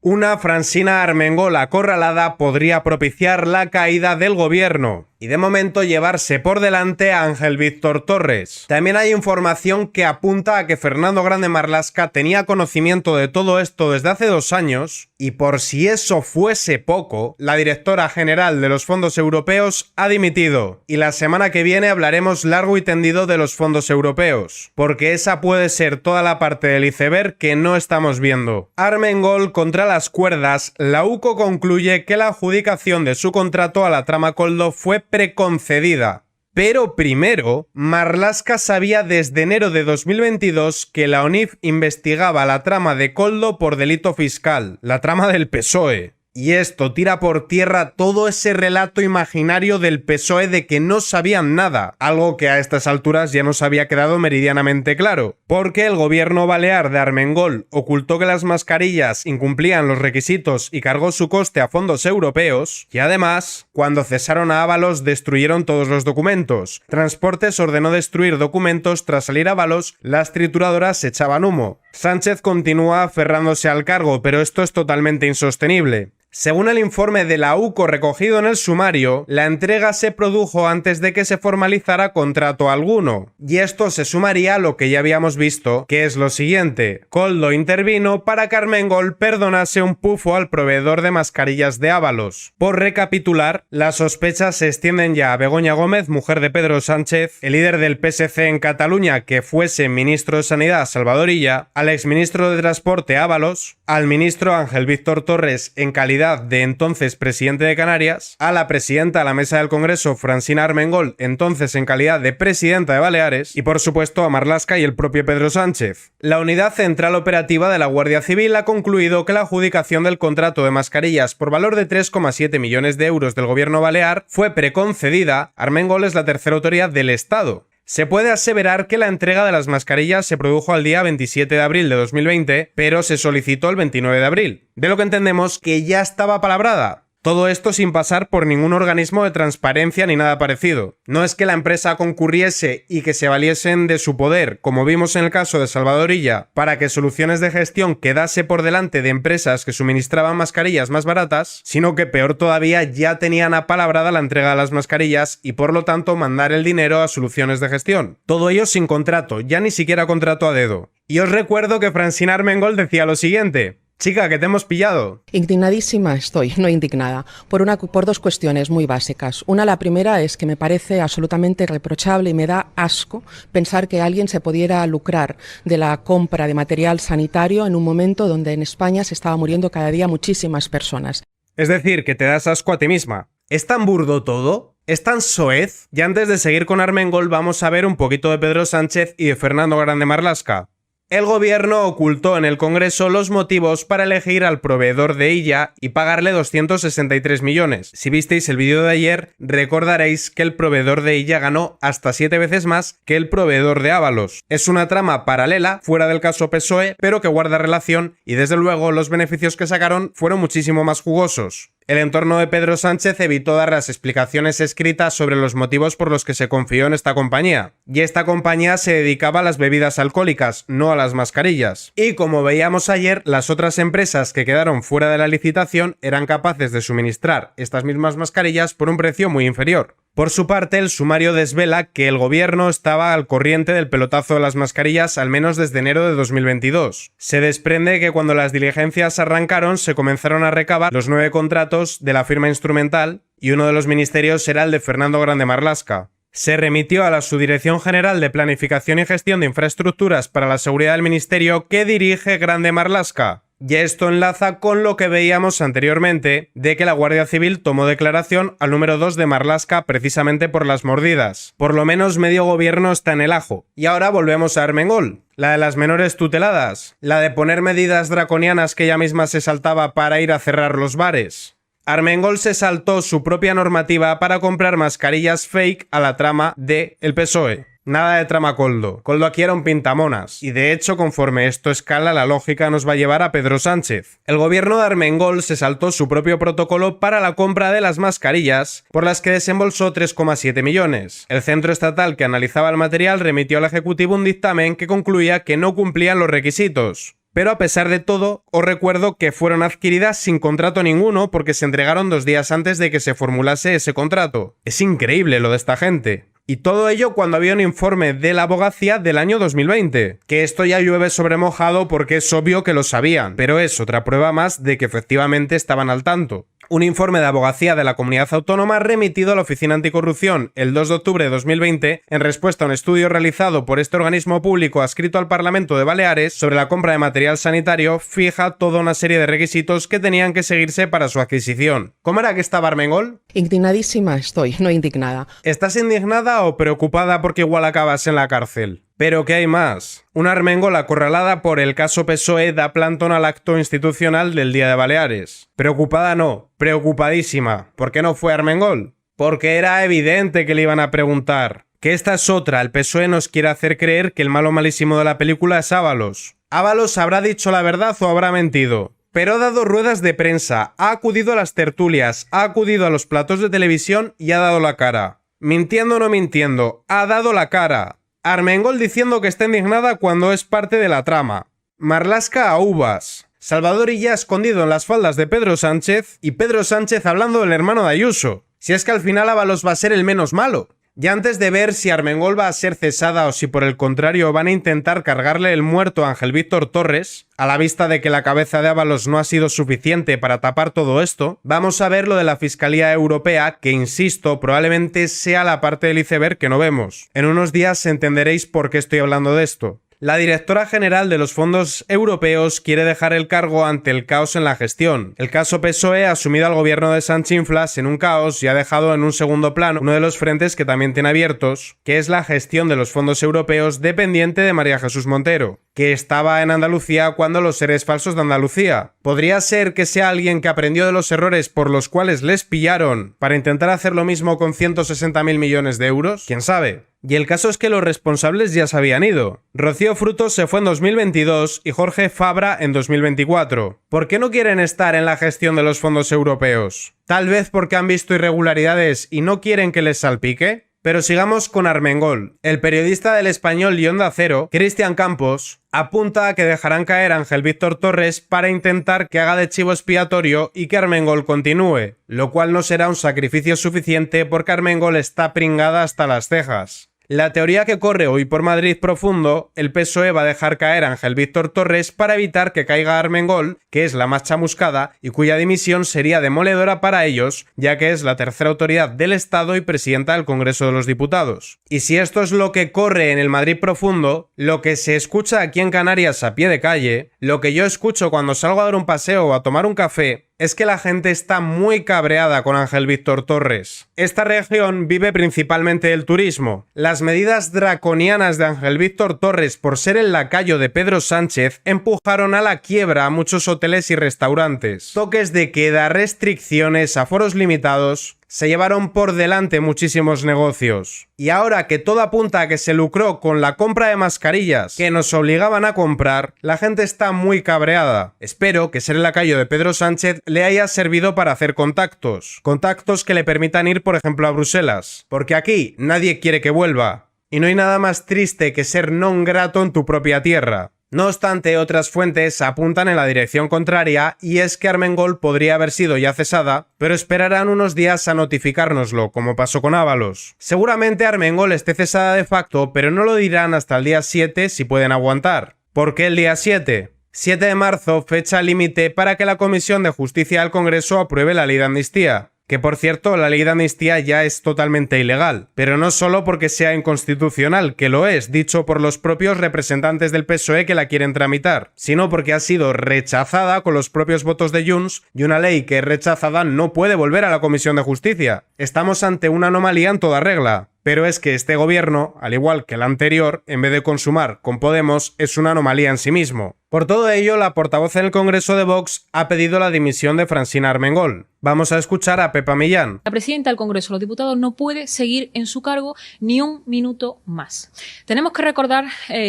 Una Francina Armengol acorralada podría propiciar la caída del gobierno y de momento llevarse por delante a Ángel Víctor Torres. También hay información que apunta a que Fernando Grande Marlaska tenía conocimiento de todo esto desde hace 2 años y, por si eso fuese poco, la directora general de los fondos europeos ha dimitido y la semana que viene hablaremos largo y tendido de los fondos europeos, porque esa puede ser toda la parte del iceberg que no estamos viendo. Armengol contra las cuerdas. La UCO concluye que la adjudicación de su contrato a la trama Koldo fue preconcedida. Pero primero, Marlaska sabía desde enero de 2022 que la ONIF investigaba la trama de Koldo por delito fiscal, la trama del PSOE. Y esto tira por tierra todo ese relato imaginario del PSOE de que no sabían nada, algo que a estas alturas ya nos había quedado meridianamente claro, porque el gobierno balear de Armengol ocultó que las mascarillas incumplían los requisitos y cargó su coste a fondos europeos, y además, cuando cesaron a Ábalos destruyeron todos los documentos. Transportes ordenó destruir documentos tras salir Ábalos, las trituradoras echaban humo. Sánchez continúa aferrándose al cargo, pero esto es totalmente insostenible. Según el informe de la UCO recogido en el sumario, la entrega se produjo antes de que se formalizara contrato alguno. Y esto se sumaría a lo que ya habíamos visto, que es lo siguiente. Koldo intervino para que Armengol perdonase un pufo al proveedor de mascarillas de Ábalos. Por recapitular, las sospechas se extienden ya a Begoña Gómez, mujer de Pedro Sánchez, el líder del PSC en Cataluña que fuese ministro de Sanidad Salvador Illa, al exministro de Transporte Ábalos, al ministro Ángel Víctor Torres en calidad de entonces presidente de Canarias, a la presidenta de la Mesa del Congreso Francina Armengol, entonces en calidad de presidenta de Baleares, y por supuesto a Marlaska y el propio Pedro Sánchez. La Unidad Central Operativa de la Guardia Civil ha concluido que la adjudicación del contrato de mascarillas por valor de 3,7 millones de euros del gobierno balear fue preconcedida. Armengol es la tercera autoridad del Estado. Se puede aseverar que la entrega de las mascarillas se produjo al día 27 de abril de 2020, pero se solicitó el 29 de abril, de lo que entendemos que ya estaba palabrada. Todo esto sin pasar por ningún organismo de transparencia ni nada parecido. No es que la empresa concurriese y que se valiesen de su poder, como vimos en el caso de Salvador Illa, para que Soluciones de Gestión quedase por delante de empresas que suministraban mascarillas más baratas, sino que peor todavía ya tenían apalabrada la entrega de las mascarillas y por lo tanto mandar el dinero a Soluciones de Gestión. Todo ello sin contrato, ya ni siquiera contrato a dedo. Y os recuerdo que Francina Armengol decía lo siguiente: chica, que te hemos pillado. Indignadísima estoy, no indignada, por 2 cuestiones muy básicas. La primera es que me parece absolutamente reprochable y me da asco pensar que alguien se pudiera lucrar de la compra de material sanitario en un momento donde en España se estaba muriendo cada día muchísimas personas. Es decir, que te das asco a ti misma. ¿Es tan burdo todo? ¿Es tan soez? Y antes de seguir con Armengol vamos a ver un poquito de Pedro Sánchez y de Fernando Grande Marlaska. El gobierno ocultó en el Congreso los motivos para elegir al proveedor de Illa y pagarle 263 millones. Si visteis el vídeo de ayer, recordaréis que el proveedor de Illa ganó hasta 7 veces más que el proveedor de Ábalos. Es una trama paralela, fuera del caso PSOE, pero que guarda relación y desde luego los beneficios que sacaron fueron muchísimo más jugosos. El entorno de Pedro Sánchez evitó dar las explicaciones escritas sobre los motivos por los que se confió en esta compañía. Y esta compañía se dedicaba a las bebidas alcohólicas, no a las mascarillas. Y como veíamos ayer, las otras empresas que quedaron fuera de la licitación eran capaces de suministrar estas mismas mascarillas por un precio muy inferior. Por su parte, el sumario desvela que el gobierno estaba al corriente del pelotazo de las mascarillas al menos desde enero de 2022. Se desprende que cuando las diligencias arrancaron se comenzaron a recabar los 9 contratos de la firma instrumental y uno de los ministerios era el de Fernando Grande Marlaska. Se remitió a la Subdirección General de Planificación y Gestión de Infraestructuras para la Seguridad del Ministerio que dirige Grande Marlaska. Y esto enlaza con lo que veíamos anteriormente, de que la Guardia Civil tomó declaración al número 2 de Marlaska precisamente por las mordidas. Por lo menos medio gobierno está en el ajo. Y ahora volvemos a Armengol. La de las menores tuteladas. La de poner medidas draconianas que ella misma se saltaba para ir a cerrar los bares. Armengol se saltó su propia normativa para comprar mascarillas fake a la trama de el PSOE. Nada de trama Koldo. Koldo aquí era un pintamonas. Y de hecho, conforme esto escala, la lógica nos va a llevar a Pedro Sánchez. El gobierno de Armengol se saltó su propio protocolo para la compra de las mascarillas, por las que desembolsó 3,7 millones. El centro estatal que analizaba el material remitió al Ejecutivo un dictamen que concluía que no cumplían los requisitos. Pero a pesar de todo, os recuerdo que fueron adquiridas sin contrato ninguno porque se entregaron 2 días antes de que se formulase ese contrato. Es increíble lo de esta gente. Y todo ello cuando había un informe de la abogacía del año 2020. Que esto ya llueve sobre mojado porque es obvio que lo sabían, pero es otra prueba más de que efectivamente estaban al tanto. Un informe de abogacía de la comunidad autónoma remitido a la Oficina Anticorrupción el 2 de octubre de 2020 en respuesta a un estudio realizado por este organismo público adscrito al Parlamento de Baleares sobre la compra de material sanitario fija toda una serie de requisitos que tenían que seguirse para su adquisición. ¿Cómo era que estaba Armengol? Indignadísima estoy, no indignada. ¿Estás indignada o preocupada porque igual acabas en la cárcel? Pero ¿qué hay más? Una Armengol acorralada por el caso PSOE da plantón al acto institucional del Día de Baleares. Preocupada no, preocupadísima. ¿Por qué no fue Armengol? Porque era evidente que le iban a preguntar. Que esta es otra, el PSOE nos quiere hacer creer que el malo malísimo de la película es Ábalos. Ábalos habrá dicho la verdad o habrá mentido. Pero ha dado ruedas de prensa, ha acudido a las tertulias, ha acudido a los platos de televisión y ha dado la cara. Mintiendo o no mintiendo, ha dado la cara. Armengol diciendo que está indignada cuando es parte de la trama. Marlaska a uvas. Salvador Illa escondido en las faldas de Pedro Sánchez y Pedro Sánchez hablando del hermano de Ayuso. Si es que al final Ábalos va a ser el menos malo. Ya antes de ver si Armengol va a ser cesada o si por el contrario van a intentar cargarle el muerto a Ángel Víctor Torres, a la vista de que la cabeza de Ábalos no ha sido suficiente para tapar todo esto, vamos a ver lo de la Fiscalía Europea, que insisto, probablemente sea la parte del iceberg que no vemos. En unos días entenderéis por qué estoy hablando de esto. La directora general de los fondos europeos quiere dejar el cargo ante el caos en la gestión. El caso PSOE ha sumido al gobierno de Sanchinflas en un caos y ha dejado en un segundo plano uno de los frentes que también tiene abiertos, que es la gestión de los fondos europeos dependiente de María Jesús Montero, que estaba en Andalucía cuando los seres falsos de Andalucía. ¿Podría ser que sea alguien que aprendió de los errores por los cuales les pillaron para intentar hacer lo mismo con 160.000 millones de euros? ¿Quién sabe? Y el caso es que los responsables ya se habían ido. Rocío Frutos se fue en 2022 y Jorge Fabra en 2024. ¿Por qué no quieren estar en la gestión de los fondos europeos? ¿Tal vez porque han visto irregularidades y no quieren que les salpique? Pero sigamos con Armengol. El periodista del Español y Onda Cero, Cristian Campos, apunta a que dejarán caer a Ángel Víctor Torres para intentar que haga de chivo expiatorio y que Armengol continúe, lo cual no será un sacrificio suficiente porque Armengol está pringada hasta las cejas. La teoría que corre hoy por Madrid profundo, el PSOE va a dejar caer a Ángel Víctor Torres para evitar que caiga Armengol, que es la más chamuscada y cuya dimisión sería demoledora para ellos, ya que es la tercera autoridad del Estado y presidenta del Congreso de los Diputados. Y si esto es lo que corre en el Madrid profundo, lo que se escucha aquí en Canarias a pie de calle, lo que yo escucho cuando salgo a dar un paseo o a tomar un café, es que la gente está muy cabreada con Ángel Víctor Torres. Esta región vive principalmente del turismo. Las medidas draconianas de Ángel Víctor Torres por ser el lacayo de Pedro Sánchez empujaron a la quiebra a muchos hoteles y restaurantes. Toques de queda, restricciones, aforos limitados, se llevaron por delante muchísimos negocios. Y ahora que todo apunta a que se lucró con la compra de mascarillas que nos obligaban a comprar, la gente está muy cabreada. Espero que ser el lacayo de Pedro Sánchez le haya servido para hacer contactos. Contactos que le permitan ir, por ejemplo, a Bruselas. Porque aquí nadie quiere que vuelva. Y no hay nada más triste que ser non grato en tu propia tierra. No obstante, otras fuentes apuntan en la dirección contraria y es que Armengol podría haber sido ya cesada, pero esperarán unos días a notificárnoslo, como pasó con Ábalos. Seguramente Armengol esté cesada de facto, pero no lo dirán hasta el día 7 si pueden aguantar. ¿Por qué el día 7? 7 de marzo, fecha límite para que la Comisión de Justicia del Congreso apruebe la ley de amnistía. Que por cierto, la ley de amnistía ya es totalmente ilegal, pero no solo porque sea inconstitucional, que lo es, dicho por los propios representantes del PSOE que la quieren tramitar, sino porque ha sido rechazada con los propios votos de Junts y una ley que es rechazada no puede volver a la Comisión de Justicia. Estamos ante una anomalía en toda regla. Pero es que este gobierno, al igual que el anterior, en vez de consumar con Podemos, es una anomalía en sí mismo. Por todo ello, la portavoz en el Congreso de Vox ha pedido la dimisión de Francina Armengol. Vamos a escuchar a Pepa Millán. La presidenta del Congreso de los Diputados no puede seguir en su cargo ni un minuto más. Tenemos que recordar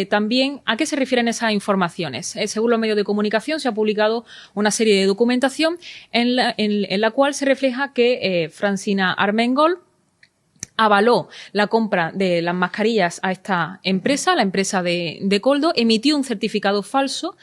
también a qué se refieren esas informaciones. Según los medios de comunicación, se ha publicado una serie de documentación en la cual se refleja que Francina Armengol avaló la compra de las mascarillas a esta empresa, la empresa de Koldo, emitió un certificado falso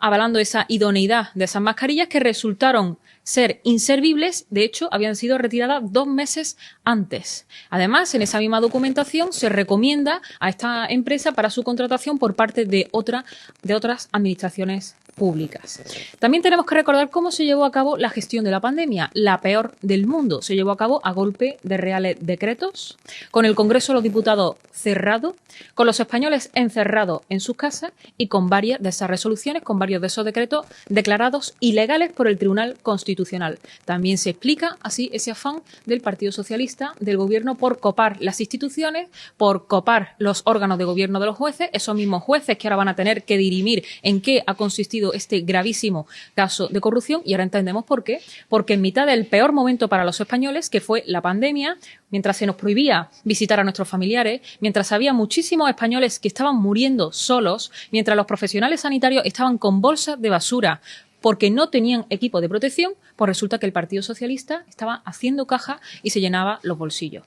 avalando esa idoneidad de esas mascarillas que resultaron ser inservibles. De hecho, habían sido retiradas 2 meses antes. Además, en esa misma documentación se recomienda a esta empresa para su contratación por parte de otras administraciones públicas. También tenemos que recordar cómo se llevó a cabo la gestión de la pandemia, la peor del mundo. Se llevó a cabo a golpe de reales decretos, con el Congreso de los Diputados cerrado, con los españoles encerrados en sus casas y con varias de esas resoluciones, con varios de esos decretos declarados ilegales por el Tribunal Constitucional. También se explica así ese afán del Partido Socialista, del Gobierno, por copar las instituciones, por copar los órganos de gobierno de los jueces, esos mismos jueces que ahora van a tener que dirimir en qué ha consistido este gravísimo caso de corrupción. Y ahora entendemos por qué. Porque en mitad del peor momento para los españoles, que fue la pandemia, mientras se nos prohibía visitar a nuestros familiares, mientras había muchísimos españoles que estaban muriendo solos, mientras los profesionales sanitarios estaban con bolsas de basura porque no tenían equipo de protección, pues resulta que el Partido Socialista estaba haciendo caja y se llenaba los bolsillos.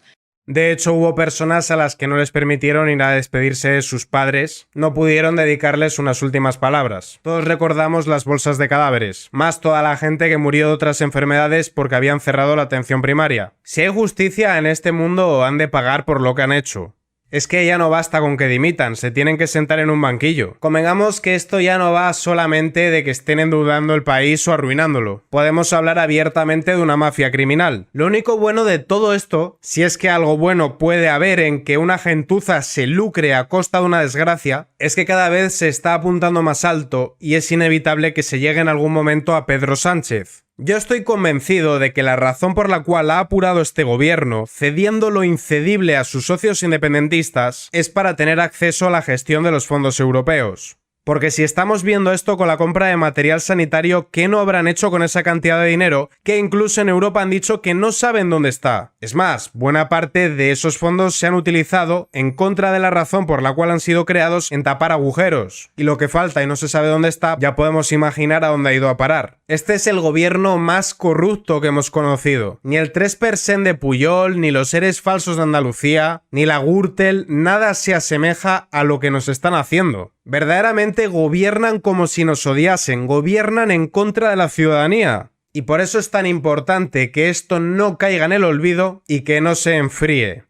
De hecho, hubo personas a las que no les permitieron ir a despedirse de sus padres, no pudieron dedicarles unas últimas palabras. Todos recordamos las bolsas de cadáveres, más toda la gente que murió de otras enfermedades porque habían cerrado la atención primaria. Si hay justicia en este mundo, han de pagar por lo que han hecho. Es que ya no basta con que dimitan, se tienen que sentar en un banquillo. Convengamos que esto ya no va solamente de que estén endeudando el país o arruinándolo. Podemos hablar abiertamente de una mafia criminal. Lo único bueno de todo esto, si es que algo bueno puede haber en que una gentuza se lucre a costa de una desgracia, es que cada vez se está apuntando más alto y es inevitable que se llegue en algún momento a Pedro Sánchez. Yo estoy convencido de que la razón por la cual ha apurado este gobierno, cediendo lo incedible a sus socios independentistas, es para tener acceso a la gestión de los fondos europeos. Porque si estamos viendo esto con la compra de material sanitario, ¿qué no habrán hecho con esa cantidad de dinero que incluso en Europa han dicho que no saben dónde está? Es más, buena parte de esos fondos se han utilizado en contra de la razón por la cual han sido creados, en tapar agujeros. Y lo que falta y no se sabe dónde está, ya podemos imaginar a dónde ha ido a parar. Este es el gobierno más corrupto que hemos conocido. Ni el 3% de Pujol, ni los seres falsos de Andalucía, ni la Gürtel, nada se asemeja a lo que nos están haciendo. Verdaderamente gobiernan como si nos odiasen, gobiernan en contra de la ciudadanía. Y por eso es tan importante que esto no caiga en el olvido y que no se enfríe.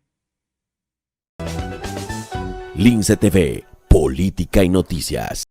Lince TV, política y noticias.